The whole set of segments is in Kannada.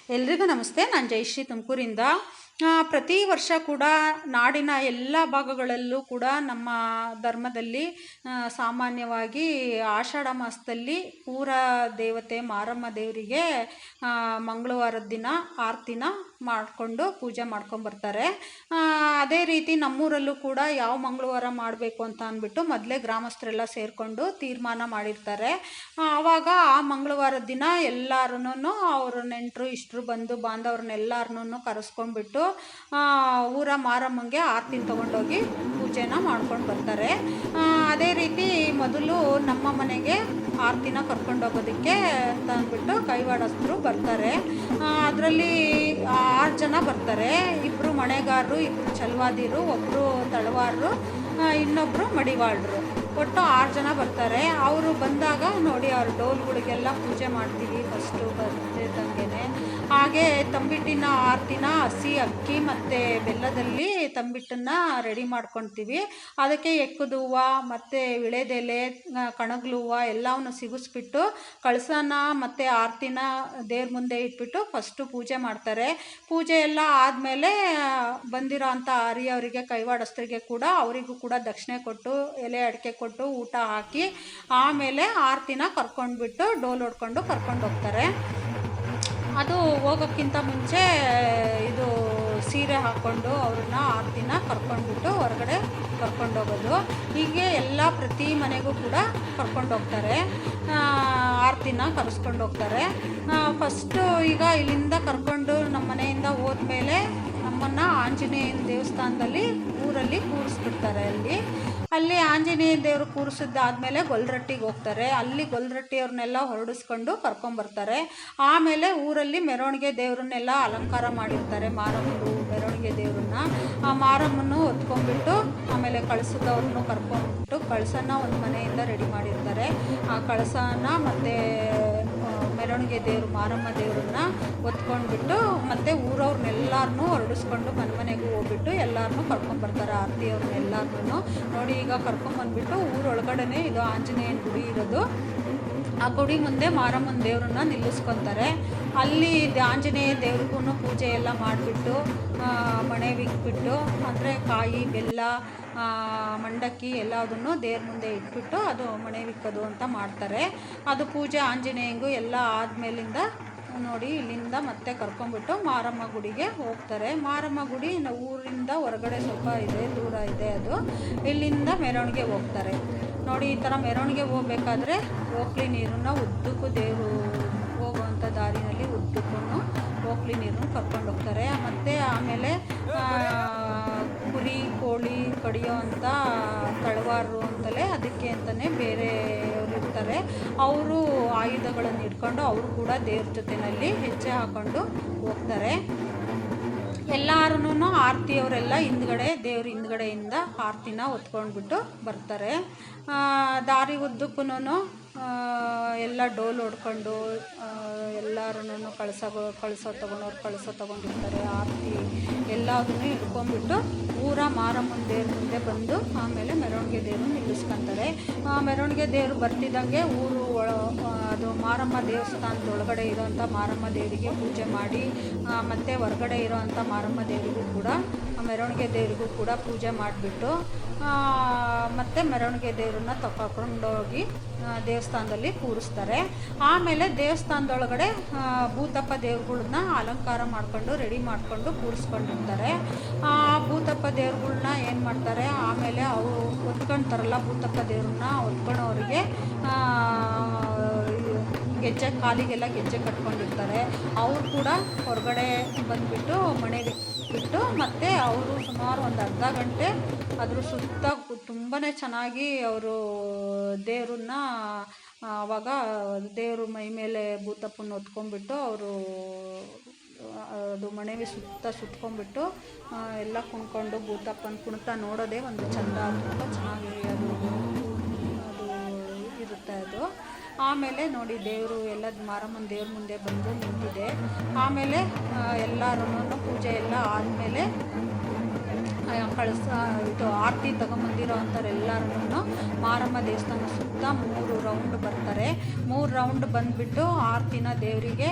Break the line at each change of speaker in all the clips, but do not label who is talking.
ಎಲ್ರಿಗೂ ನಮಸ್ತೆ. ನಾನು ಜಯಶ್ರೀ ತುಮಕೂರಿಂದ. ಪ್ರತಿ ವರ್ಷ ಕೂಡ ನಾಡಿನ ಎಲ್ಲ ಭಾಗಗಳಲ್ಲೂ ಕೂಡ ನಮ್ಮ ಧರ್ಮದಲ್ಲಿ ಸಾಮಾನ್ಯವಾಗಿ ಆಷಾಢ ಮಾಸದಲ್ಲಿ ಊರ ದೇವತೆ ಮಾರಮ್ಮ ದೇವರಿಗೆ ಮಂಗಳವಾರದ ದಿನ ಆರತಿನ ಮಾಡಿಕೊಂಡು ಪೂಜೆ ಮಾಡ್ಕೊಂಬರ್ತಾರೆ. ಅದೇ ರೀತಿ ನಮ್ಮೂರಲ್ಲೂ ಕೂಡ ಯಾವ ಮಂಗಳವಾರ ಮಾಡಬೇಕು ಅಂತ ಅಂದ್ಬಿಟ್ಟು ಮೊದಲೇ ಗ್ರಾಮಸ್ಥರೆಲ್ಲ ಸೇರಿಕೊಂಡು ತೀರ್ಮಾನ ಮಾಡಿರ್ತಾರೆ. ಆವಾಗ ಆ ಮಂಗಳವಾರದ ದಿನ ಎಲ್ಲರೂ ಅವ್ರ ನೆಂಟರು ಇಷ್ಟರು ಬಂದು ಬಾಂಧವ್ರನ್ನೆಲ್ಲರನ್ನೂ ಕರೆಸ್ಕೊಂಡ್ಬಿಟ್ಟು ಊರ ಮಾರಮ್ಮಂಗೆ ಆರತಿನ ತೊಗೊಂಡೋಗಿ ಪೂಜೆನ ಮಾಡ್ಕೊಂಡು ಬರ್ತಾರೆ. ಅದೇ ರೀತಿ ಮೊದಲು ನಮ್ಮ ಮನೆಗೆ ಆರತಿನ ಕರ್ಕೊಂಡೋಗೋದಕ್ಕೆ ಅಂತ ಅಂದ್ಬಿಟ್ಟು ಕೈವಾಡಸ್ಥರು ಬರ್ತಾರೆ. ಅದರಲ್ಲಿ 6 ಜನ ಬರ್ತಾರೆ. 2 ಮಣೆಗಾರರು, 2 ಚಲ್ವಾದಿರು, ಒಬ್ಬರು ತಳವಾರರು, ಇನ್ನೊಬ್ಬರು ಮಡಿವಾಳರು. ಒಟ್ಟು 6 ಜನ ಬರ್ತಾರೆ. ಅವರು ಬಂದಾಗ ನೋಡಿ ಅವ್ರ ಡೋಲ್ಗಳಿಗೆಲ್ಲ ಪೂಜೆ ಮಾಡ್ತೀವಿ ಫಸ್ಟು ಬರ್ತಿದ್ದಂಗೆ. ಹಾಗೆ ತಂಬಿಟ್ಟಿನ ಆರತಿನ ಹಸಿ ಅಕ್ಕಿ ಮತ್ತು ಬೆಲ್ಲದಲ್ಲಿ ತಂಬಿಟ್ಟನ್ನು ರೆಡಿ ಮಾಡ್ಕೊಳ್ತೀವಿ. ಅದಕ್ಕೆ ಎಕ್ಕದ ಹೂವು ಮತ್ತು ವಿಳೆದೆಲೆ, ಕಣಗ್ಲು ಹೂವು ಎಲ್ಲವನ್ನು ಸಿಗಿಸ್ಬಿಟ್ಟು ಕಳಸನ ಮತ್ತು ಆರತಿನ ದೇವ್ರ ಮುಂದೆ ಇಟ್ಬಿಟ್ಟು ಫಸ್ಟು ಪೂಜೆ ಮಾಡ್ತಾರೆ. ಪೂಜೆ ಎಲ್ಲ ಆದಮೇಲೆ ಬಂದಿರೋ ಅಂಥ ಹರಿಯವರಿಗೆ ಕೈವಾಡಸ್ಥರಿಗೆ ಕೂಡ ಅವರಿಗೂ ಕೂಡ ದಕ್ಷಿಣೆ ಕೊಟ್ಟು ಎಲೆ ಅಡಿಕೆ ಕೊಟ್ಟು ಊಟ ಹಾಕಿ ಆಮೇಲೆ ಆರತಿನ ಕರ್ಕೊಂಡ್ಬಿಟ್ಟು ಡೋಲ್ ಹೊಡ್ಕೊಂಡು ಕರ್ಕೊಂಡು ಹೋಗ್ತಾರೆ. ಅದು ಹೋಗೋಕ್ಕಿಂತ ಮುಂಚೆ ಇದು ಸೀರೆ ಹಾಕ್ಕೊಂಡು ಅವ್ರನ್ನ ಆರತಿನ ಕರ್ಕೊಂಡ್ಬಿಟ್ಟು ಹೊರಗಡೆ ಕರ್ಕೊಂಡೋಗೋದು. ಹೀಗೆ ಎಲ್ಲ ಪ್ರತಿ ಮನೆಗೂ ಕೂಡ ಕರ್ಕೊಂಡೋಗ್ತಾರೆ, ಆರತಿನ ಕರೆಸ್ಕೊಂಡು ಹೋಗ್ತಾರೆ. ಫಸ್ಟು ಈಗ ಇಲ್ಲಿಂದ ಕರ್ಕೊಂಡು ನಮ್ಮ ಮನೆಯಿಂದ ಹೋದ್ಮೇಲೆ ನಮ್ಮನ್ನು ಆಂಜನೇಯನ ದೇವಸ್ಥಾನದಲ್ಲಿ ಊರಲ್ಲಿ ಕೂರಿಸ್ಬಿಡ್ತಾರೆ. ಅಲ್ಲಿ ಆಂಜನೇಯ ದೇವರು ಕೂರಿಸಿದ್ದಾದಮೇಲೆ ಗೊಲ್ರಟ್ಟಿಗೆ ಹೋಗ್ತಾರೆ. ಅಲ್ಲಿ ಗೊಲ್ರಟ್ಟಿಯವ್ರನ್ನೆಲ್ಲ ಹೊರಡಿಸ್ಕೊಂಡು ಕರ್ಕೊಂಬರ್ತಾರೆ. ಆಮೇಲೆ ಊರಲ್ಲಿ ಮೆರವಣಿಗೆ ದೇವ್ರನ್ನೆಲ್ಲ ಅಲಂಕಾರ ಮಾಡಿರ್ತಾರೆ. ಮಾರಮ್ಮನ ಮೆರವಣಿಗೆ ದೇವ್ರನ್ನ ಆ ಮಾರಮ್ಮನ್ನು ಹೊತ್ಕೊಂಡ್ಬಿಟ್ಟು ಆಮೇಲೆ ಕಳಸದವ್ರನ್ನೂ ಕರ್ಕೊಂಡ್ಬಿಟ್ಟು ಕಳಸನ ಒಂದು ಮನೆಯಿಂದ ರೆಡಿ ಮಾಡಿರ್ತಾರೆ. ಆ ಕಳಸನ ಮತ್ತು ಮೆರವಣಿಗೆ ದೇವರು ಮಾರಮ್ಮ ದೇವ್ರನ್ನ ಹೊತ್ಕೊಂಡ್ಬಿಟ್ಟು ಮತ್ತು ಊರವ್ರನ್ನೆಲ್ಲರನ್ನೂ ಹೊರಡಿಸ್ಕೊಂಡು ಮನೆಗೂ ಹೋಗ್ಬಿಟ್ಟು ಎಲ್ಲರನ್ನೂ ಕರ್ಕೊಂಬರ್ತಾರೆ. ಆರತಿಯವ್ರನ್ನೆಲ್ಲರನ್ನೂ ನೋಡಿ ಈಗ ಕರ್ಕೊಂಬಂದ್ಬಿಟ್ಟು ಊರೊಳಗಡೆ ಇದು ಆಂಜನೇಯನ ಗುಡಿ ಇರೋದು. ಆ ಗುಡಿ ಮುಂದೆ ಮಾರಮ್ಮನ ದೇವ್ರನ್ನ ನಿಲ್ಲಿಸ್ಕೊತಾರೆ. ಅಲ್ಲಿ ಆಂಜನೇಯ ದೇವ್ರಿಗೂ ಪೂಜೆ ಎಲ್ಲ ಮಾಡಿಬಿಟ್ಟು ಮಣೆ ಬಿಕ್ಬಿಟ್ಟು ಅಂದರೆ ಕಾಯಿ ಬೆಲ್ಲ ಮಂಡಕ್ಕಿ ಎಲ್ಲದನ್ನು ದೇವ್ರ ಮುಂದೆ ಇಟ್ಬಿಟ್ಟು ಅದು ಮಣೆ ಬಿಕ್ಕೋದು ಅಂತ ಮಾಡ್ತಾರೆ. ಅದು ಪೂಜೆ ಆಂಜನೇಯಂಗೂ ಎಲ್ಲ ಆದಮೇಲಿಂದ ನೋಡಿ ಇಲ್ಲಿಂದ ಮತ್ತೆ ಕರ್ಕೊಂಡ್ಬಿಟ್ಟು ಮಾರಮ್ಮ ಗುಡಿಗೆ ಹೋಗ್ತಾರೆ. ಮಾರಮ್ಮ ಗುಡಿ ಊರಿಂದ ಹೊರಗಡೆ ಸ್ವಲ್ಪ ದೂರ ಇದೆ. ಅದು ಇಲ್ಲಿಂದ ಮೆರವಣಿಗೆ ಹೋಗ್ತಾರೆ. ನೋಡಿ ಈ ಥರ ಮೆರವಣಿಗೆ ಹೋಗ್ಬೇಕಾದ್ರೆ ಓಕ್ಲಿ ನೀರನ್ನು ಉದ್ದಕ್ಕೂ ದೇವರು ಹೋಗುವಂಥ ದಾರಿನಲ್ಲಿ ಉದ್ದಕ್ಕೂ ಓಕ್ಲಿ ನೀರನ್ನು ಕರ್ಕೊಂಡು ಹೋಗ್ತಾರೆ. ಮತ್ತು ಆಮೇಲೆ ಕುರಿ ಕೋಳಿ ಕಡಿಯೋ ಅಂಥ ತಳವಾರರು ಅಂತಲೇ ಅದಕ್ಕೆ ಅಂತಲೇ ಬೇರೆಯವರು ಇರ್ತಾರೆ. ಅವರು ಆಯುಧಗಳನ್ನು ಇಟ್ಕೊಂಡು ಅವರು ಕೂಡ ದೇವ್ರ ಜೊತೆಯಲ್ಲಿ ಹೆಜ್ಜೆ ಹಾಕ್ಕೊಂಡು ಹೋಗ್ತಾರೆ. ಎಲ್ಲರೂ ಆರತಿಯವರೆಲ್ಲ ಹಿಂದ್ಗಡೆ ದೇವ್ರ ಹಿಂದ್ಗಡೆಯಿಂದ ಆರತಿನ ಹೊತ್ಕೊಂಡ್ಬಿಟ್ಟು ಬರ್ತಾರೆ. ದಾರಿ ಉದ್ದಕ್ಕೂ ಎಲ್ಲ ಡೋಲ್ ಹೊಡ್ಕೊಂಡು ಎಲ್ಲರೂ ಕಳಸ ತೊಗೊಂಡಿರ್ತಾರೆ. ಆರತಿ ಎಲ್ಲದನ್ನೂ ಹಿಡ್ಕೊಂಡ್ಬಿಟ್ಟು ಊರ ಮಾರಮ್ಮನ ದೇವ್ರ ಮುಂದೆ ಬಂದು ಆಮೇಲೆ ಮೆರವಣಿಗೆ ದೇವರು ನಿಲ್ಲಿಸ್ಕೊತಾರೆ. ಮೆರವಣಿಗೆ ದೇವರು ಬರ್ತಿದ್ದಂಗೆ ಊರು ಅದು ಮಾರಮ್ಮ ದೇವಸ್ಥಾನದ ಒಳಗಡೆ ಇರೋವಂಥ ಮಾರಮ್ಮ ದೇವರಿಗೆ ಪೂಜೆ ಮಾಡಿ ಮತ್ತು ಹೊರಗಡೆ ಇರೋವಂಥ ಮಾರಮ್ಮ ದೇವರಿಗೂ ಕೂಡ ಮೆರವಣಿಗೆ ದೇವರಿಗೂ ಕೂಡ ಪೂಜೆ ಮಾಡಿಬಿಟ್ಟು ಮತ್ತು ಮೆರವಣಿಗೆ ದೇವ್ರನ್ನ ತಗೊಂಡೋಗಿ ದೇವಸ್ಥಾನದಲ್ಲಿ ಕೂರಿಸ್ತಾರೆ. ಆಮೇಲೆ ದೇವಸ್ಥಾನದೊಳಗಡೆ ಭೂತಪ್ಪ ದೇವ್ರುಗಳ್ನ ಅಲಂಕಾರ ಮಾಡಿಕೊಂಡು ರೆಡಿ ಮಾಡಿಕೊಂಡು ಕೂರಿಸ್ಕೊಂಡಿರ್ತಾರೆ. ಆ ಭೂತಪ್ಪ ದೇವ್ರುಗಳ್ನ ಏನು ಮಾಡ್ತಾರೆ, ಆಮೇಲೆ ಅವರು ಹೊತ್ಕೊಳ್ತಾರಲ್ಲ ಭೂತಪ್ಪ ದೇವ್ರನ್ನ ಹೊತ್ಕೊಳ್ಳೋರಿಗೆ ಗೆಜ್ಜೆ ಕಾಲಿಗೆಲ್ಲ ಗೆಜ್ಜೆ ಕಟ್ಕೊಂಡಿರ್ತಾರೆ. ಅವರು ಕೂಡ ಹೊರಗಡೆ ಬಂದುಬಿಟ್ಟು ಮಣೆ ಬಿಟ್ಟು ಮತ್ತು ಅವರು ಸುಮಾರು ಒಂದು ಅರ್ಧ ಗಂಟೆ ಅದ್ರ ಸುತ್ತ ತುಂಬಾ ಚೆನ್ನಾಗಿ ಅವರು ದೇವ್ರನ್ನ ಆವಾಗ ದೇವರು ಮೈ ಮೇಲೆ ಭೂತಪ್ಪನ ಹೊತ್ಕೊಂಡ್ಬಿಟ್ಟು ಅವರು ಅದು ಮಣೆಗೆ ಸುತ್ಕೊಂಡ್ಬಿಟ್ಟು ಎಲ್ಲ ಕುಣ್ಕೊಂಡು ಭೂತಪ್ಪನ ಕುಣಿತ ನೋಡೋದೇ ಒಂದು ಚೆಂದ, ತುಂಬ ಚೆನ್ನಾಗಿ ಅದು ಇರುತ್ತೆ ಅದು. ಆಮೇಲೆ ನೋಡಿ ದೇವರು ಎಲ್ಲ ಮಾರಮ್ಮನ ದೇವ್ರ ಮುಂದೆ ಬಂದು ನಿಂತಿದೆ. ಆಮೇಲೆ ಎಲ್ಲರೂ ಪೂಜೆ ಎಲ್ಲ ಆದಮೇಲೆ ಕಳಸ ಇದು ಆರತಿ ತಗೊಂಬಂದಿರೋ ಅಂಥವ್ರೆಲ್ಲರೂ ಮಾರಮ್ಮ ದೇವಸ್ಥಾನ ಸುತ್ತ 3 ರೌಂಡ್ ಬರ್ತಾರೆ. 3 ರೌಂಡ್ ಬಂದುಬಿಟ್ಟು ಆರತಿನ ದೇವರಿಗೆ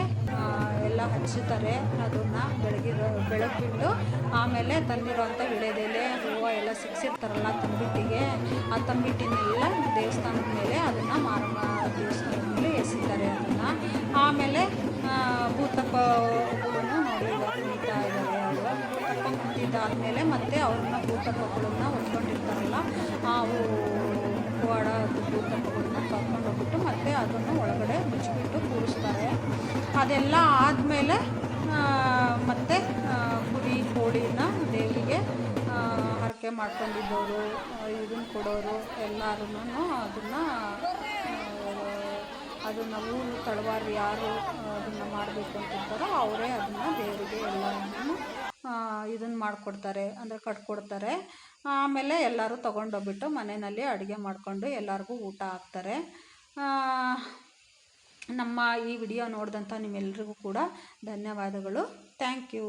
ಎಲ್ಲ ಹಚ್ಚುತ್ತಾರೆ. ಅದನ್ನು ಬೆಳಗ್ಬಿಟ್ಟು ಆಮೇಲೆ ತಂದಿರೋಂಥ ವಿಳೆದೆಲೆ ಹೂವು ಎಲ್ಲ ಸಿಕ್ಸಿರ್ತಾರಲ್ಲ ತಂಬಿಟ್ಟಿಗೆ, ಆ ತಂಬಿಟ್ಟಿನೆಲ್ಲ ದೇವಸ್ಥಾನದ ಮೇಲೆ ಅದನ್ನು ಮಾರಮ್ಮ ದೇವಸ್ಥಾನದ ಮೇಲೆ ಎಸಿತಾರೆ ಅದನ್ನು. ಆಮೇಲೆ ಭೂತಪ್ಪಗಳನ್ನು ನೋಡಿ ಕುಣಿತಾ ಇದ್ದಾರೆ. ಅವರು ಭೂತಪ್ಪ ಕುಣಿದಾದ್ಮೇಲೆ ಮತ್ತೆ ಅವ್ರನ್ನ ಭೂತಪ್ಪಗಳನ್ನ ಹೊತ್ಕೊಂಡಿರ್ತಾರಲ್ಲ ಆ ಪವಾಡ ಭೂತಪ್ಪಗಳನ್ನ ಕರ್ಕೊಂಡೋಗ್ಬಿಟ್ಟು ಮತ್ತೆ ಅದನ್ನು ಒಳಗಡೆ ಮುಚ್ಚಿಬಿಟ್ಟು ಕೂರಿಸ್ತಾರೆ. ಅದೆಲ್ಲ ಆದಮೇಲೆ ಮತ್ತೆ ಕುರಿ ಕೋಳಿನ ದೇವರಿಗೆ ಹರಕೆ ಮಾಡ್ಕೊಂಡಿದ್ದವರು ಇದನ್ನು ಕೊಡೋರು ಎಲ್ಲರೂ ಅದನ್ನು ಊರು ತಳವಾರು ಯಾರು ಅದನ್ನು ಮಾಡಬೇಕು ಅಂತಿರ್ತಾರೋ ಅವರೇ ಅದನ್ನು ದೇವರಿಗೆ ಎಲ್ಲನೂ ಇದನ್ನು ಮಾಡಿಕೊಡ್ತಾರೆ, ಅಂದರೆ ಕಟ್ಕೊಡ್ತಾರೆ. ಆಮೇಲೆ ಎಲ್ಲರೂ ತೊಗೊಂಡೋಗ್ಬಿಟ್ಟು ಮನೆಯಲ್ಲಿ ಅಡುಗೆ ಮಾಡಿಕೊಂಡು ಎಲ್ಲರಿಗೂ ಊಟ ಹಾಕ್ತಾರೆ. ನಮ್ಮ ಈ ವಿಡಿಯೋ ನೋಡಿದಂಥ ನಿಮ್ಮೆಲ್ರಿಗೂ ಕೂಡ ಧನ್ಯವಾದಗಳು. Thank you.